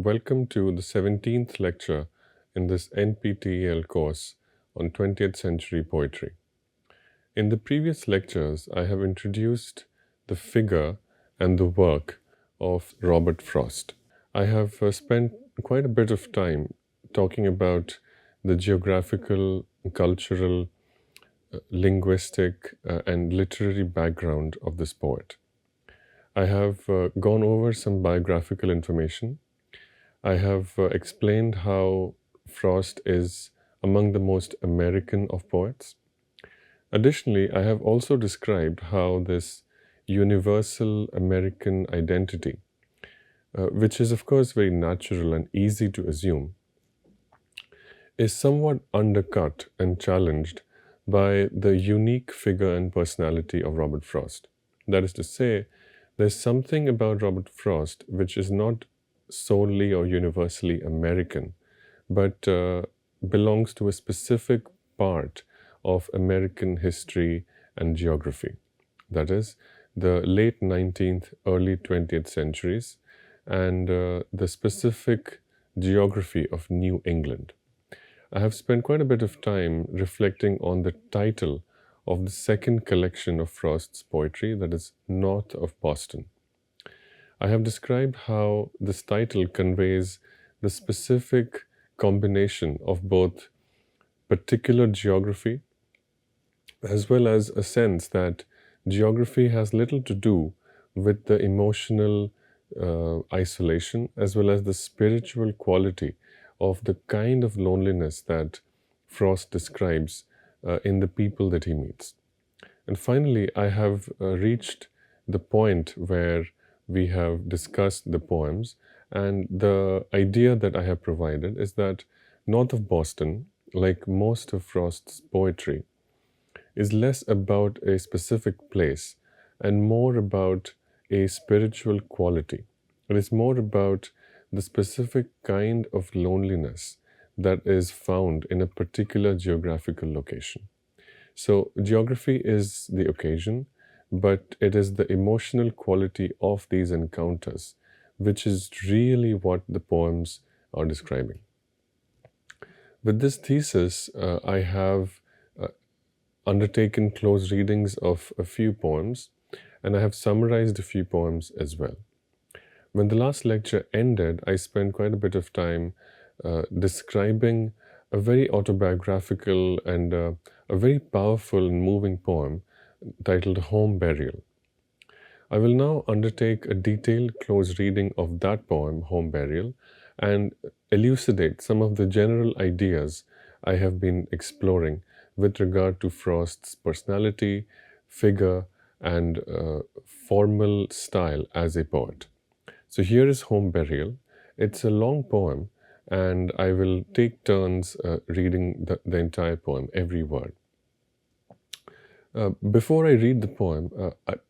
welcome to the 17th lecture in this NPTEL course on 20th century poetry. In the previous lectures, I have introduced the figure and the work of Robert Frost. I have spent quite a bit of time talking about the geographical, cultural, linguistic, and literary background of this poet. I have gone over some biographical information. I have explained how Frost is among the most American of poets. Additionally, I have also described how this universal American identity, which is of course very natural and easy to assume, is somewhat undercut and challenged by the unique figure and personality of Robert Frost. That is to say, there's something about Robert Frost which is not solely or universally American, but belongs to a specific part of American history and geography. That is, the late 19th, early 20th centuries, and the specific geography of New England. I have spent quite a bit of time reflecting on the title of the second collection of Frost's poetry, that is North of Boston. I have described how this title conveys the specific combination of both particular geography as well as a sense that geography has little to do with the emotional isolation as well as the spiritual quality of the kind of loneliness that Frost describes in the people that he meets. And finally, I have reached the point where we have discussed the poems, and the idea that I have provided is that North of Boston, like most of Frost's poetry, is less about a specific place and more about a spiritual quality. It is more about the specific kind of loneliness that is found in a particular geographical location. So geography is the occasion, but it is the emotional quality of these encounters which is really what the poems are describing. With this thesis, I have undertaken close readings of a few poems, and I have summarized a few poems as well. When the last lecture ended, I spent quite a bit of time describing a very autobiographical and a very powerful and moving poem titled Home Burial. I will now undertake a detailed close reading of that poem, Home Burial, and elucidate some of the general ideas I have been exploring with regard to Frost's personality, figure, and formal style as a poet. So here is Home Burial. It's a long poem, and I will take turns reading the entire poem, every word. Before I read the poem,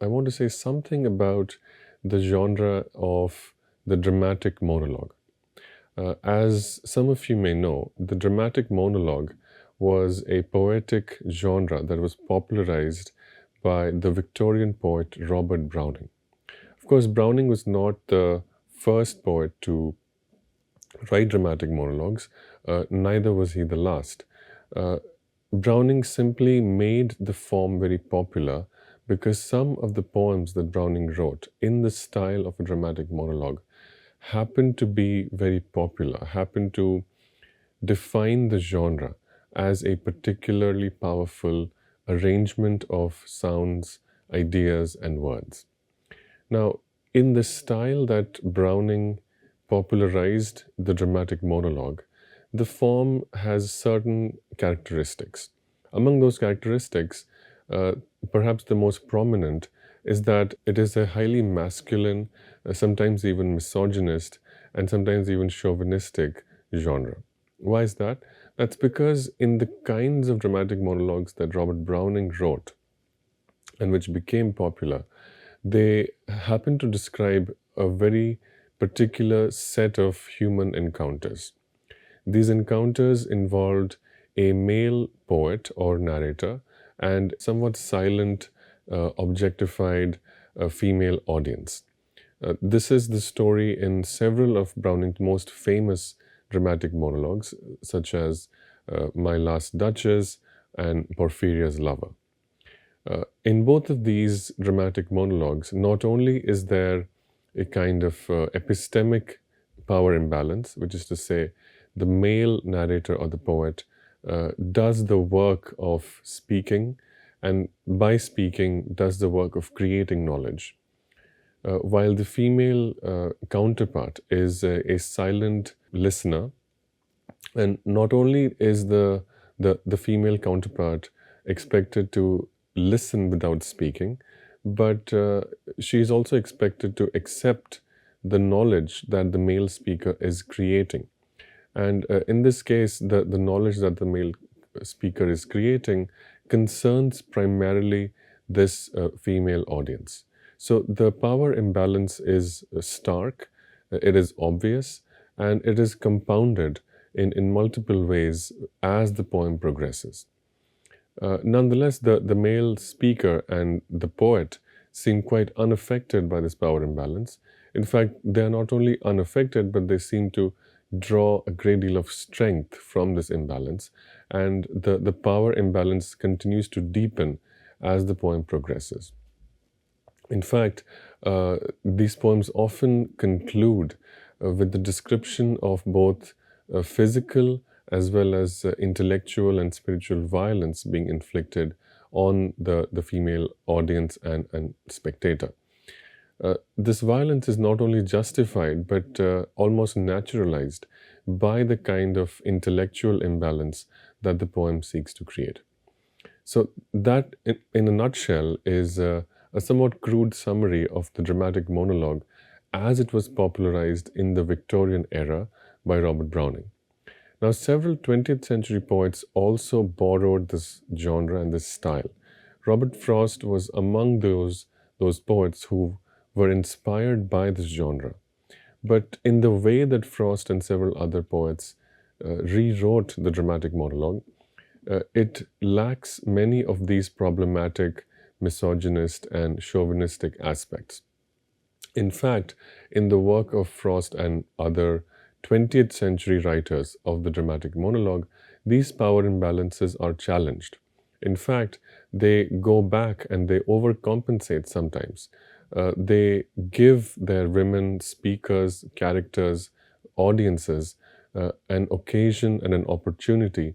I want to say something about the genre of the dramatic monologue. As some of you may know, the dramatic monologue was a poetic genre that was popularized by the Victorian poet Robert Browning. Of course, Browning was not the first poet to write dramatic monologues, neither was he the last. Browning simply made the form very popular because some of the poems that Browning wrote in the style of a dramatic monologue happened to be very popular, happened to define the genre as a particularly powerful arrangement of sounds, ideas, and words. Now, in the style that Browning popularized the dramatic monologue, the form has certain characteristics. Among those characteristics, perhaps the most prominent is that it is a highly masculine, sometimes even misogynist, and sometimes even chauvinistic genre. Why is that? That's because in the kinds of dramatic monologues that Robert Browning wrote and which became popular, they happen to describe a very particular set of human encounters. These encounters involved a male poet or narrator and somewhat silent, objectified female audience. This is the story in several of Browning's most famous dramatic monologues, such as My Last Duchess and Porphyria's Lover. In both of these dramatic monologues, not only is there a kind of epistemic power imbalance, which is to say, the male narrator or the poet does the work of speaking, and by speaking, does the work of creating knowledge, while the female counterpart is a silent listener. And not only is the female counterpart expected to listen without speaking, but she is also expected to accept the knowledge that the male speaker is creating. And in this case, the knowledge that the male speaker is creating concerns primarily this female audience. So the power imbalance is stark, it is obvious, and it is compounded in multiple ways as the poem progresses. Nonetheless, the male speaker and the poet seem quite unaffected by this power imbalance. In fact, they are not only unaffected, but they seem to draw a great deal of strength from this imbalance, and the power imbalance continues to deepen as the poem progresses. In fact, these poems often conclude with the description of both physical as well as intellectual and spiritual violence being inflicted on the female audience and spectator. This violence is not only justified but almost naturalized by the kind of intellectual imbalance that the poem seeks to create. So that, in a nutshell, is a somewhat crude summary of the dramatic monologue as it was popularized in the Victorian era by Robert Browning. Now, several 20th century poets also borrowed this genre and this style. Robert Frost was among those poets who were inspired by this genre. But in the way that Frost and several other poets rewrote the dramatic monologue, it lacks many of these problematic, misogynist, and chauvinistic aspects. In fact, in the work of Frost and other 20th century writers of the dramatic monologue, these power imbalances are challenged. In fact, they go back and they overcompensate sometimes. They give their women speakers, characters, audiences an occasion and an opportunity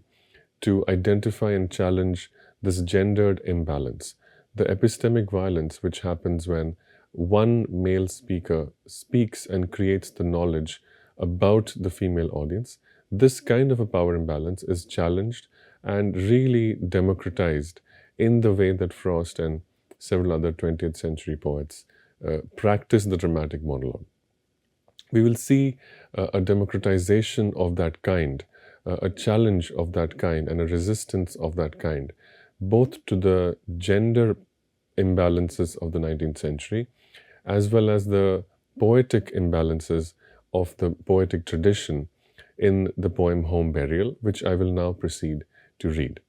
to identify and challenge this gendered imbalance, the epistemic violence which happens when one male speaker speaks and creates the knowledge about the female audience. This kind of a power imbalance is challenged and really democratized in the way that Frost and several other 20th century poets practice the dramatic monologue. We will see a democratization of that kind, a challenge of that kind, and a resistance of that kind, both to the gender imbalances of the 19th century, as well as the poetic imbalances of the poetic tradition in the poem Home Burial, which I will now proceed to read.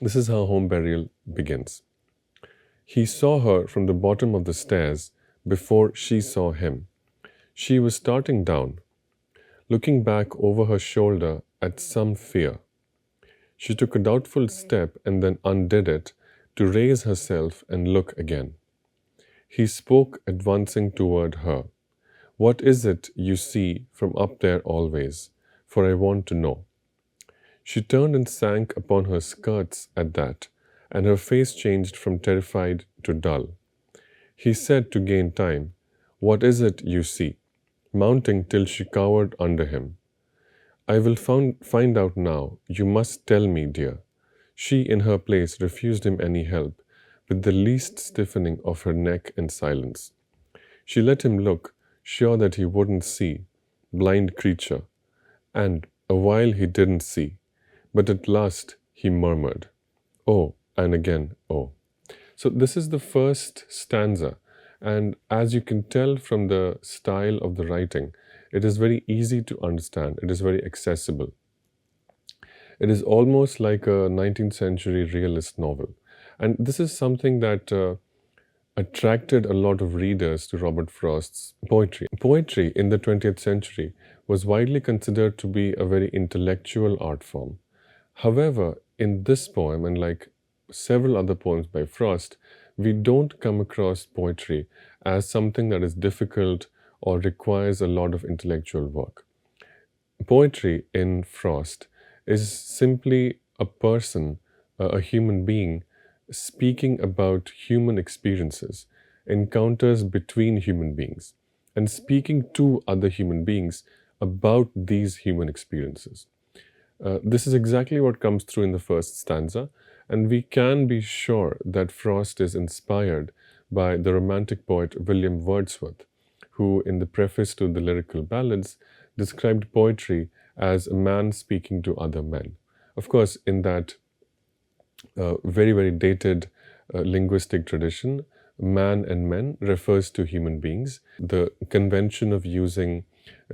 This is how Home Burial begins. He saw her from the bottom of the stairs before she saw him. She was starting down, looking back over her shoulder at some fear. She took a doubtful step and then undid it to raise herself and look again. He spoke, advancing toward her. What is it you see from up there always? For I want to know. She turned and sank upon her skirts at that, and her face changed from terrified to dull. He said to gain time, What is it you see? Mounting till she cowered under him. I will find out now. You must tell me, dear. She, in her place, refused him any help, with the least stiffening of her neck and silence. She let him look, sure that he wouldn't see, blind creature. And a while he didn't see, but at last he murmured, Oh, and again, oh. So this is the first stanza, and as you can tell from the style of the writing, it is very easy to understand. It is very accessible. It is almost like a 19th century realist novel. And this is something that attracted a lot of readers to Robert Frost's poetry. Poetry in the 20th century was widely considered to be a very intellectual art form. However, in this poem, and like several other poems by Frost, we don't come across poetry as something that is difficult or requires a lot of intellectual work. Poetry in Frost is simply a person, a human being, speaking about human experiences, encounters between human beings, and speaking to other human beings about these human experiences. This is exactly what comes through in the first stanza, and we can be sure that Frost is inspired by the Romantic poet William Wordsworth, who, in the preface to the Lyrical Ballads, described poetry as a man speaking to other men. Of course, in that very, very dated linguistic tradition, man and men refers to human beings. The convention of using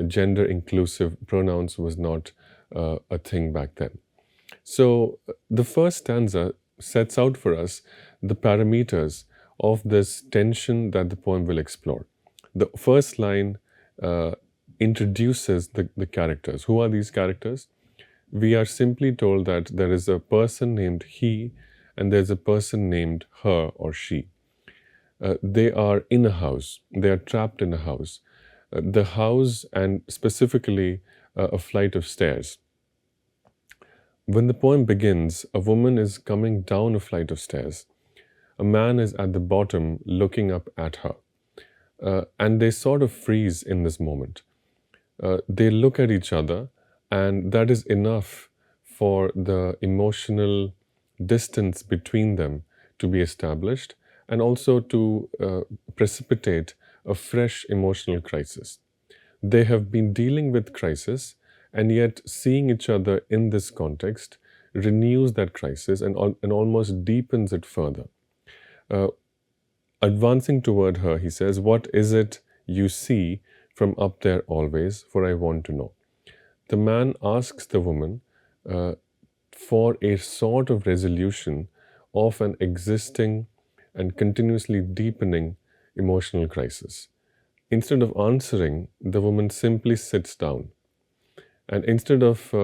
gender inclusive pronouns was not a thing back then. So the first stanza sets out for us the parameters of this tension that the poem will explore. The first line introduces the characters. Who are these characters? We are simply told that there is a person named he and there's a person named her or she. They are in a house. They are trapped in a house. The house, and specifically a flight of stairs. When the poem begins, a woman is coming down a flight of stairs. A man is at the bottom looking up at her. And they sort of freeze in this moment. They look at each other, and that is enough for the emotional distance between them to be established, and also to precipitate a fresh emotional crisis. They have been dealing with crisis, and yet seeing each other in this context renews that crisis and almost deepens it further. Advancing toward her, he says, "What is it you see from up there always? For I want to know." The man asks the woman for a sort of resolution of an existing and continuously deepening emotional crisis. Instead of answering, the woman simply sits down. And instead of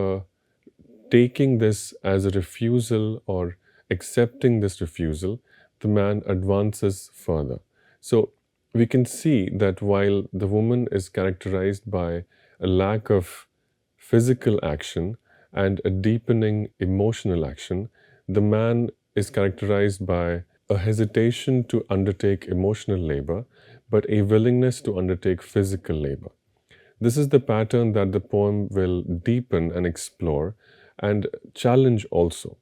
taking this as a refusal or accepting this refusal, the man advances further. So we can see that while the woman is characterized by a lack of physical action and a deepening emotional action, the man is characterized by a hesitation to undertake emotional labor, but a willingness to undertake physical labor. This is the pattern that the poem will deepen and explore and challenge also.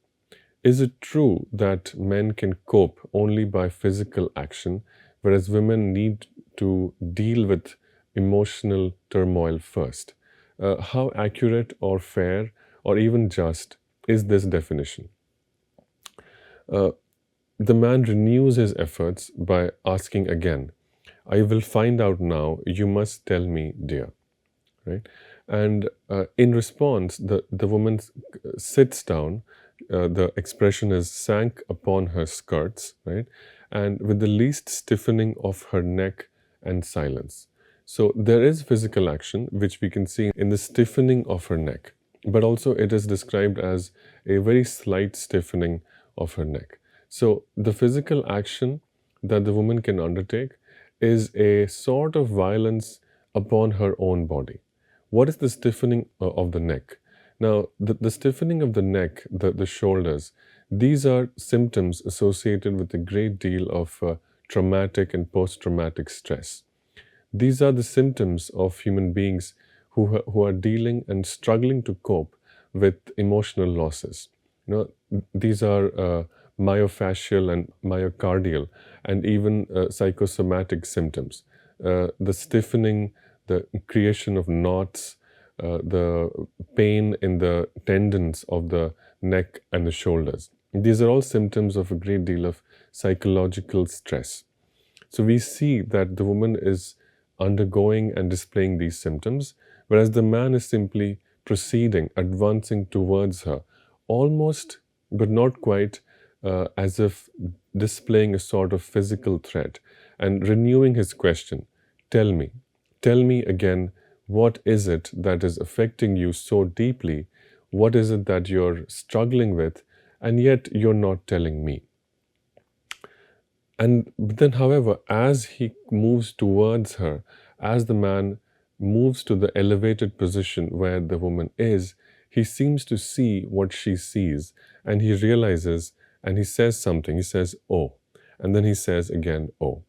Is it true that men can cope only by physical action, whereas women need to deal with emotional turmoil first? How accurate or fair or even just is this definition? The man renews his efforts by asking again, "I will find out now, you must tell me, dear." Right? And in response, the woman sits down. The expression is sank upon her skirts, right? And with the least stiffening of her neck and silence. So there is physical action, which we can see in the stiffening of her neck, but also it is described as a very slight stiffening of her neck. So the physical action that the woman can undertake is a sort of violence upon her own body. What is the stiffening of the neck? Now, the stiffening of the neck, the shoulders, these are symptoms associated with a great deal of traumatic and post-traumatic stress. These are the symptoms of human beings who are dealing and struggling to cope with emotional losses. These are myofascial and myocardial and even psychosomatic symptoms. The stiffening, the creation of knots, the pain in the tendons of the neck and the shoulders. These are all symptoms of a great deal of psychological stress. So we see that the woman is undergoing and displaying these symptoms, whereas the man is simply proceeding, advancing towards her, almost but not quite, as if displaying a sort of physical threat and renewing his question. Tell me again, what is it that is affecting you so deeply? What is it that you're struggling with, and yet you're not telling me? And then, however, as he moves towards her, as the man moves to the elevated position where the woman is, he seems to see what she sees, and he realizes, and he says something. He says, "Oh," and then he says again, "Oh."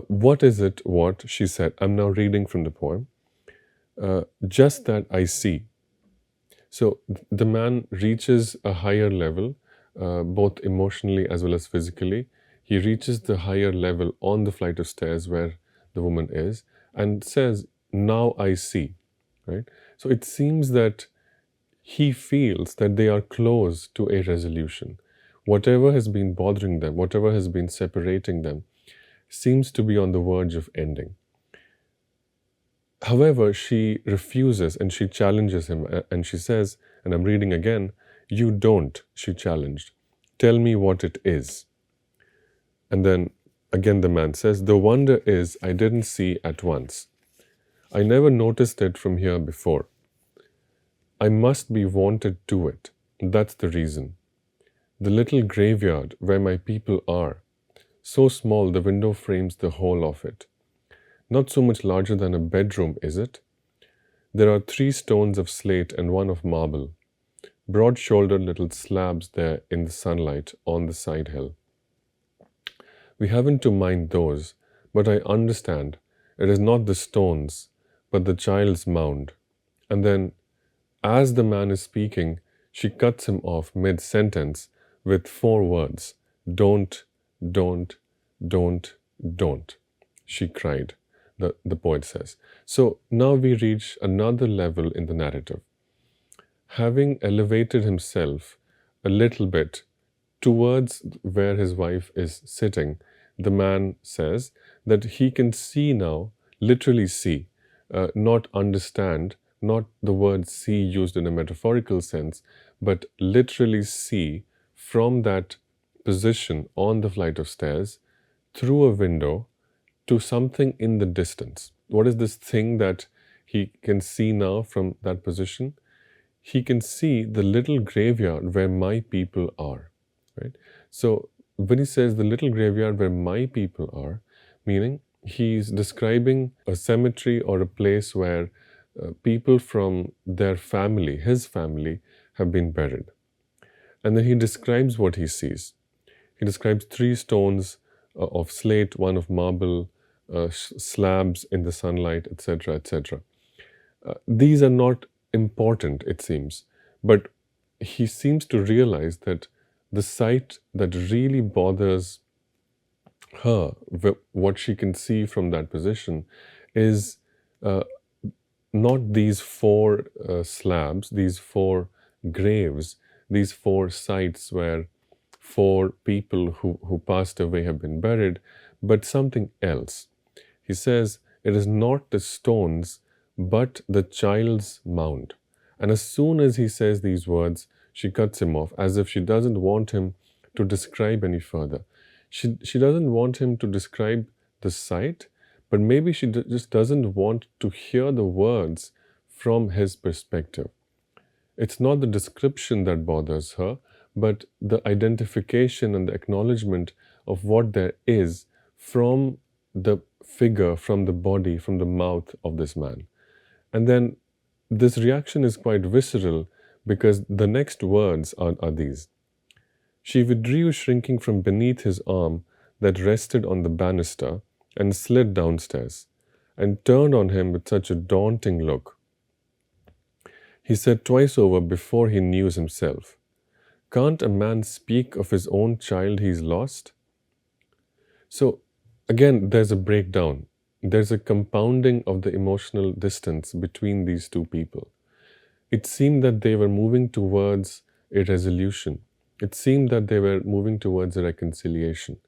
What is it? What she said. I'm now reading from the poem. Just that I see. So the man reaches a higher level, both emotionally as well as physically. He reaches the higher level on the flight of stairs where the woman is and says, "Now I see." Right? So it seems that he feels that they are close to a resolution. Whatever has been bothering them, whatever has been separating them, seems to be on the verge of ending. However, she refuses and she challenges him and she says, and I'm reading again, "You don't," she challenged. "Tell me what it is." And then again the man says, "The wonder is I didn't see at once. I never noticed it from here before. I must be wanted to it. That's the reason. The little graveyard where my people are, so small the window frames the whole of it. Not so much larger than a bedroom, is it? There are 3 stones of slate and 1 of marble, broad-shouldered little slabs there in the sunlight on the side hill. We haven't to mind those, but I understand it is not the stones, but the child's mound." And then, as the man is speaking, she cuts him off mid-sentence with 4 words. "Don't, don't, don't, don't," she cried, the poet says. So now we reach another level in the narrative. Having elevated himself a little bit towards where his wife is sitting, the man says that he can see now, literally see, not understand, not the word see used in a metaphorical sense, but literally see from that position on the flight of stairs through a window to something in the distance. What is this thing that he can see now from that position? He can see the little graveyard where my people are, right? So when he says the little graveyard where my people are, meaning he's describing a cemetery or a place where people from their family, his family, have been buried. And then he describes what he sees. He describes 3 stones of slate, 1 of marble, slabs in the sunlight, etc., etc. These are not important, it seems, but he seems to realize that the sight that really bothers her, what she can see from that position, is not these 4 slabs, these 4 graves, these 4 sites where 4 people who passed away have been buried, but something else. He says, it is not the stones, but the child's mound. And as soon as he says these words, she cuts him off, as if she doesn't want him to describe any further. She doesn't want him to describe the site, but maybe she just doesn't want to hear the words from his perspective. It's not the description that bothers her, but the identification and the acknowledgement of what there is from the figure, from the body, from the mouth of this man. And then this reaction is quite visceral because the next words are these. She withdrew, shrinking from beneath his arm that rested on the banister, and slid downstairs, and turned on him with such a daunting look. He said twice over before he knew himself, "Can't a man speak of his own child he's lost?" So again, there's a breakdown. There's a compounding of the emotional distance between these 2 people. It seemed that they were moving towards a resolution. It seemed that they were moving towards a reconciliation.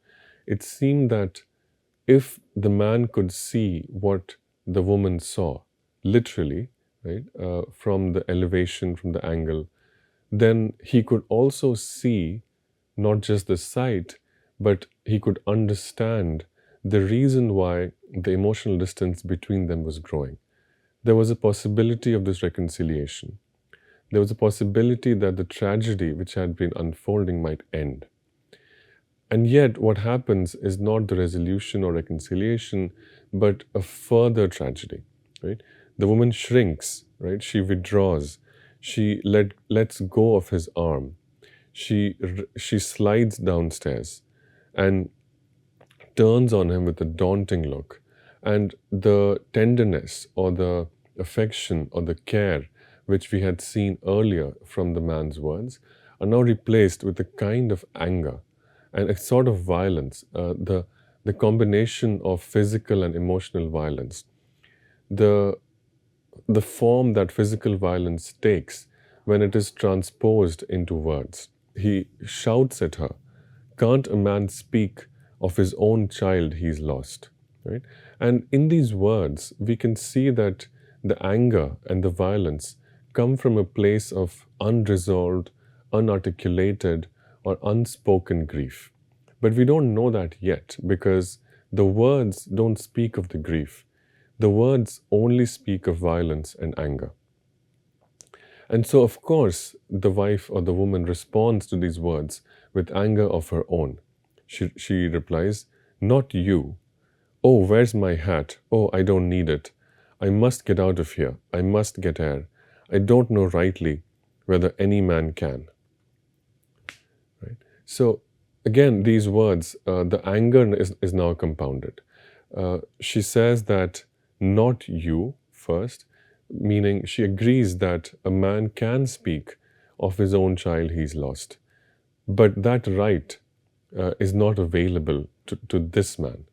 It seemed that if the man could see what the woman saw, literally, right, from the elevation, from the angle, then he could also see not just the sight, but he could understand the reason why the emotional distance between them was growing. There was a possibility of this reconciliation. There was a possibility that the tragedy which had been unfolding might end. And yet, what happens is not the resolution or reconciliation, but a further tragedy, right? The woman shrinks, right? She withdraws. She lets go of his arm. She slides downstairs and turns on him with a daunting look. And the tenderness or the affection or the care which we had seen earlier from the man's words are now replaced with a kind of anger and a sort of violence, the combination of physical and emotional violence. The, the form that physical violence takes when it is transposed into words. He shouts at her, "Can't a man speak of his own child he's lost?" Right? And in these words, we can see that the anger and the violence come from a place of unresolved, unarticulated, or unspoken grief. But we don't know that yet because the words don't speak of the grief. The words only speak of violence and anger. And so, of course, the wife or the woman responds to these words with anger of her own. She replies, "Not you. Oh, where's my hat? Oh, I don't need it. I must get out of here. I must get air. I don't know rightly whether any man can." Right? So, again, these words, the anger is now compounded. She says that, "Not you," first, meaning she agrees that a man can speak of his own child he's lost. But that right is not available to this man.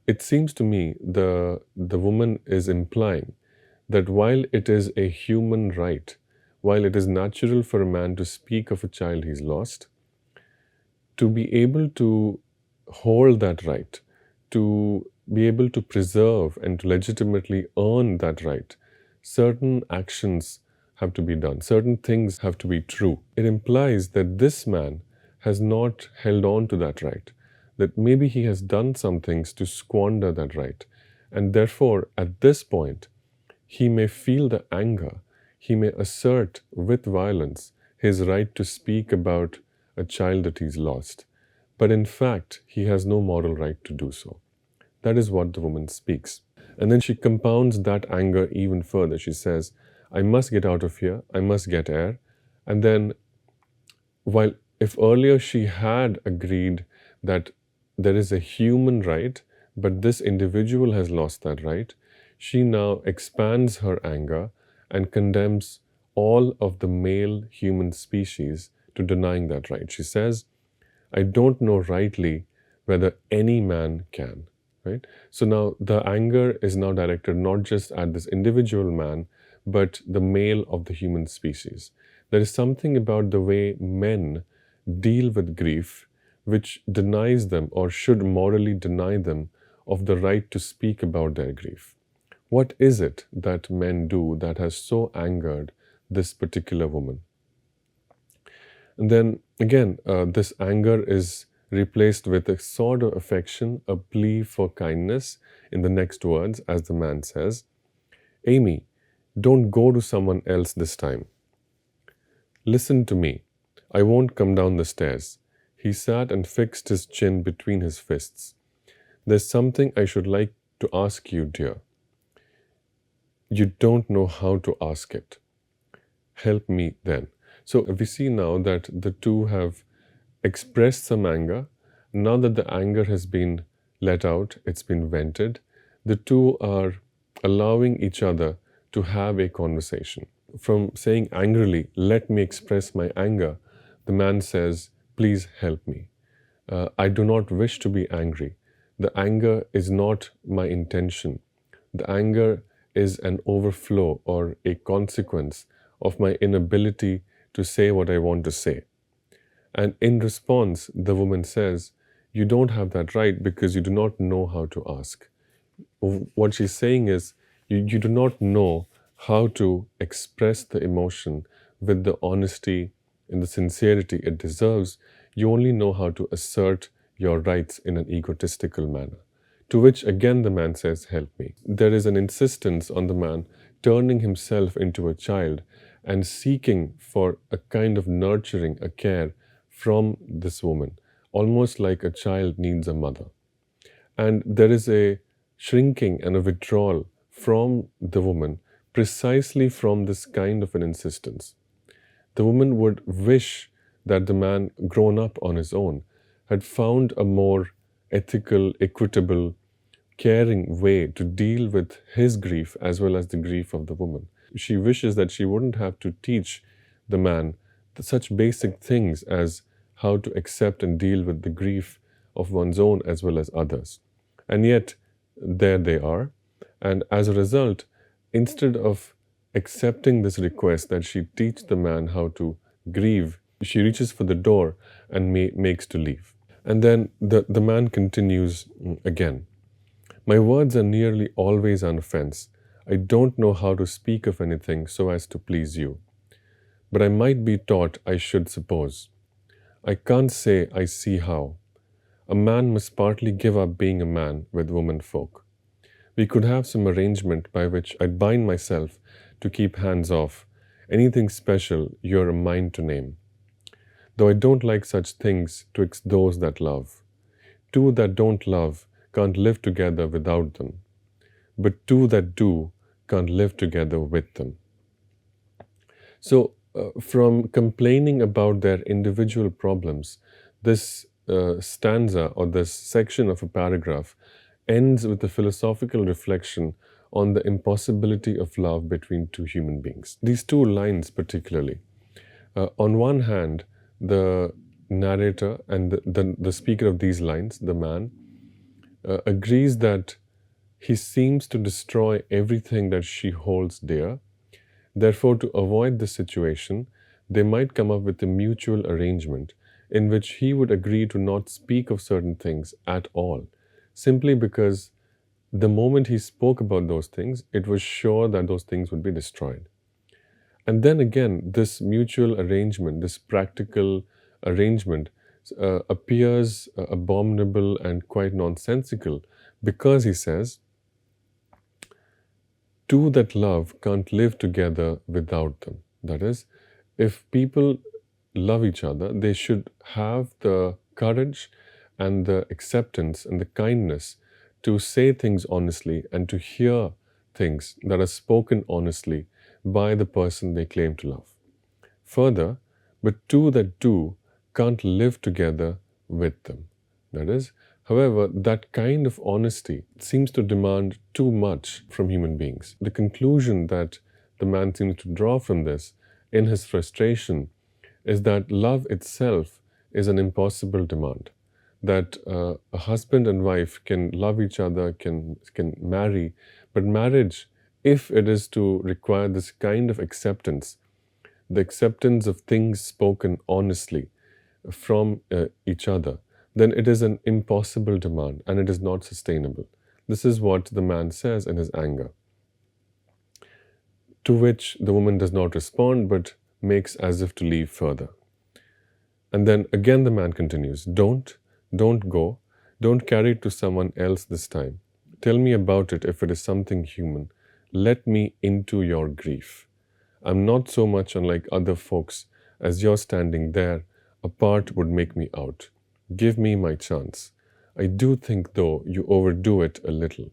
It seems to me the woman is implying that while it is a human right, while it is natural for a man to speak of a child he's lost, to be able to hold that right, to be able to preserve and to legitimately earn that right, certain actions have to be done, certain things have to be true. It implies that this man has not held on to that right, that maybe he has done some things to squander that right. And therefore, at this point, he may feel the anger, he may assert with violence his right to speak about a child that he's lost. But in fact, he has no moral right to do so. That is what the woman speaks. And then she compounds that anger even further. She says, "I must get out of here, I must get air." And then, while if earlier she had agreed that there is a human right, but this individual has lost that right, she now expands her anger and condemns all of the male human species to denying that right. She says, "I don't know rightly whether any man can." Right? So now the anger is now directed not just at this individual man, but the male of the human species. There is something about the way men deal with grief which denies them or should morally deny them of the right to speak about their grief. What is it that men do that has so angered this particular woman? And then again, this anger is replaced with a sort of affection, a plea for kindness in the next words, as the man says, "Amy, don't go to someone else this time. Listen to me. I won't come down the stairs." He sat and fixed his chin between his fists. "There's something I should like to ask you, dear. You don't know how to ask it. Help me then." So we see now that the two have expressed some anger. Now that the anger has been let out, it's been vented, the two are allowing each other to have a conversation. From saying angrily, "Let me express my anger," the man says, "Please help me. I do not wish to be angry. The anger is not my intention. The anger is an overflow or a consequence of my inability to say what I want to say." And in response, the woman says, "You don't have that right because you do not know how to ask." What she's saying is, you do not know how to express the emotion with the honesty and the sincerity it deserves. You only know how to assert your rights in an egotistical manner. To which again the man says, help me. There is an insistence on the man turning himself into a child and seeking for a kind of nurturing, a care from this woman, almost like a child needs a mother. And there is a shrinking and a withdrawal from the woman precisely from this kind of an insistence. The woman would wish that the man, grown up on his own, had found a more ethical, equitable, caring way to deal with his grief as well as the grief of the woman. She wishes that she wouldn't have to teach the man such basic things as how to accept and deal with the grief of one's own as well as others. And yet, there they are. And as a result, instead of accepting this request that she teach the man how to grieve, she reaches for the door and makes to leave. And then the man continues again. My words are nearly always an offense. I don't know how to speak of anything so as to please you. But I might be taught, I should suppose. I can't say I see how. A man must partly give up being a man with women folk. We could have some arrangement by which I'd bind myself to keep hands off. Anything special you're a mind to name. Though I don't like such things twixt those that love. Two that don't love can't live together without them. But two that do can't live together with them. So, from complaining about their individual problems, this stanza or this section of a paragraph ends with a philosophical reflection on the impossibility of love between two human beings. These two lines particularly. On one hand, the narrator and the speaker of these lines, the man, agrees that he seems to destroy everything that she holds dear. Therefore, to avoid this situation, they might come up with a mutual arrangement in which he would agree to not speak of certain things at all, simply because the moment he spoke about those things, it was sure that those things would be destroyed. And then again, this mutual arrangement, this practical arrangement, appears abominable and quite nonsensical because he says, two that love can't live together without them. That is, if people love each other, they should have the courage and the acceptance and the kindness to say things honestly and to hear things that are spoken honestly by the person they claim to love. Further, but two that do can't live together with them. That is, however, that kind of honesty seems to demand too much from human beings. The conclusion that the man seems to draw from this in his frustration is that love itself is an impossible demand. That a husband and wife can love each other, can marry, but marriage, if it is to require this kind of acceptance, the acceptance of things spoken honestly from each other, then it is an impossible demand and it is not sustainable. This is what the man says in his anger. To which the woman does not respond but makes as if to leave further. And then again the man continues, Don't go, don't carry it to someone else this time. Tell me about it if it is something human. Let me into your grief. I'm not so much unlike other folks as your standing there apart would make me out. Give me my chance. I do think, though, you overdo it a little.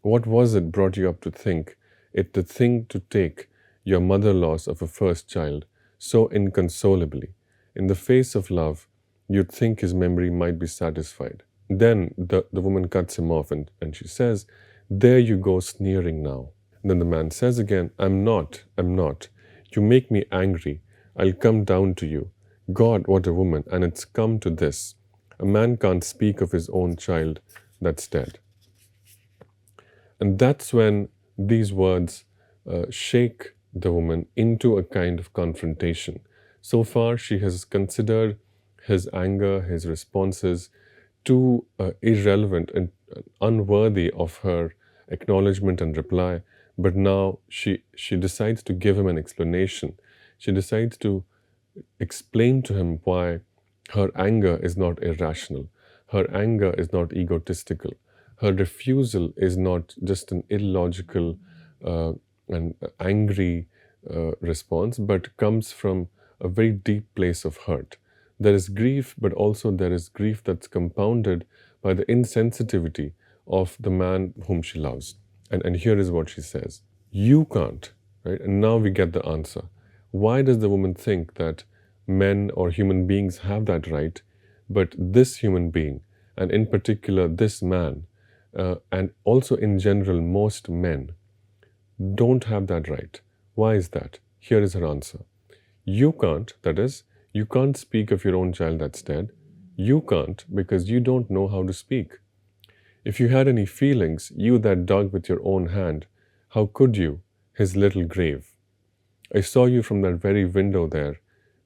What was it brought you up to think it the thing to take your mother loss of a first child so inconsolably? In the face of love, you'd think his memory might be satisfied. Then the woman cuts him off and she says, There you go sneering now. And then the man says again, I'm not. You make me angry. I'll come down to you. God, what a woman, and it's come to this. A man can't speak of his own child that's dead. And that's when these words shake the woman into a kind of confrontation. So far, she has considered his anger, his responses, too irrelevant and unworthy of her acknowledgement and reply. But now she decides to give him an explanation. She decides to explain to him why Her anger is not irrational. Her anger is not egotistical. Her refusal is not just an illogical and angry response, but comes from a very deep place of hurt. There is grief, but also there is grief that's compounded by the insensitivity of the man whom she loves. And here is what she says. You can't, right? And now we get the answer. Why does the woman think that men or human beings have that right, but this human being, and in particular this man, and also in general most men, don't have that right? Why is that? Here is her answer. You can't, that is, you can't speak of your own child that's dead. You can't because you don't know how to speak. If you had any feelings, you that dug with your own hand, how could you, his little grave? I saw you from that very window there,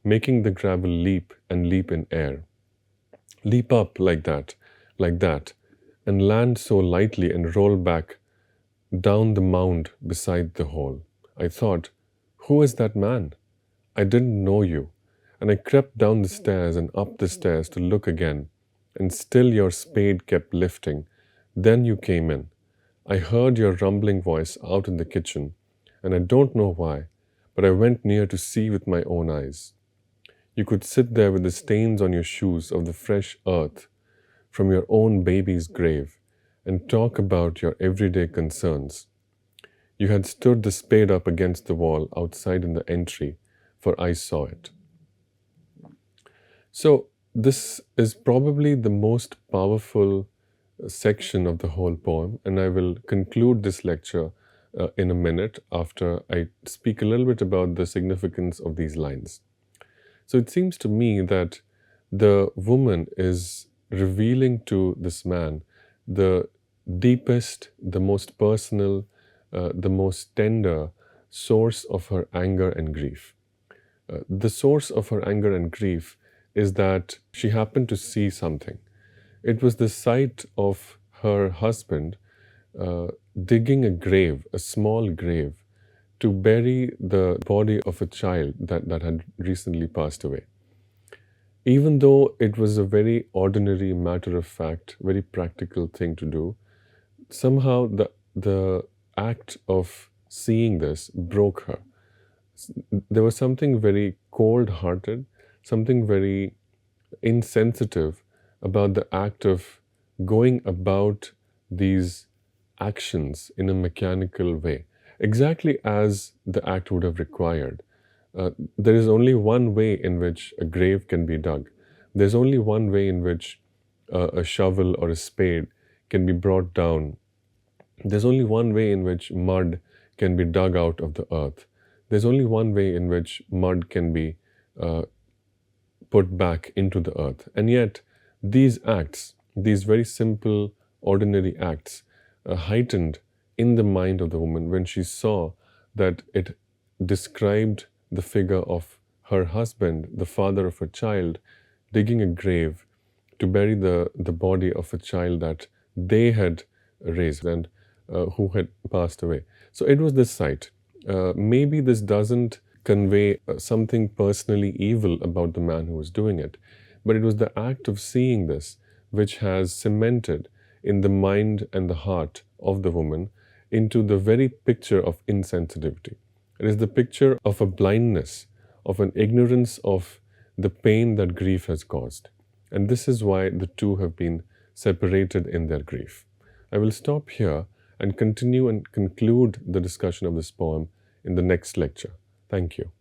making the gravel leap and leap in air. Leap up like that, and land so lightly and roll back down the mound beside the hole. I thought, who is that man? I didn't know you, and I crept down the stairs and up the stairs to look again, and still your spade kept lifting. Then you came in. I heard your rumbling voice out in the kitchen, and I don't know why, but I went near to see with my own eyes. You could sit there with the stains on your shoes of the fresh earth from your own baby's grave and talk about your everyday concerns. You had stood the spade up against the wall outside in the entry, for I saw it. So, this is probably the most powerful section of the whole poem, and I will conclude this lecture in a minute after I speak a little bit about the significance of these lines. So it seems to me that the woman is revealing to this man the deepest, the most personal, the most tender source of her anger and grief. The source of her anger and grief is that she happened to see something. It was the sight of her husband digging a grave, a small grave, to bury the body of a child that had recently passed away. Even though it was a very ordinary, matter-of-fact, very practical thing to do, somehow the act of seeing this broke her. There was something very cold-hearted, something very insensitive about the act of going about these actions in a mechanical way, exactly as the act would have required. There is only one way in which a grave can be dug. There's only one way in which a shovel or a spade can be brought down. There's only one way in which mud can be dug out of the earth. There's only one way in which mud can be put back into the earth. And yet, these acts, these very simple, ordinary acts, heightened in the mind of the woman when she saw that it described the figure of her husband, the father of her child, digging a grave to bury the body of a child that they had raised and who had passed away. So it was this sight. Maybe this doesn't convey something personally evil about the man who was doing it, but it was the act of seeing this which has cemented in the mind and the heart of the woman into the very picture of insensitivity. It is the picture of a blindness, of an ignorance of the pain that grief has caused. And this is why the two have been separated in their grief. I will stop here and continue and conclude the discussion of this poem in the next lecture. Thank you.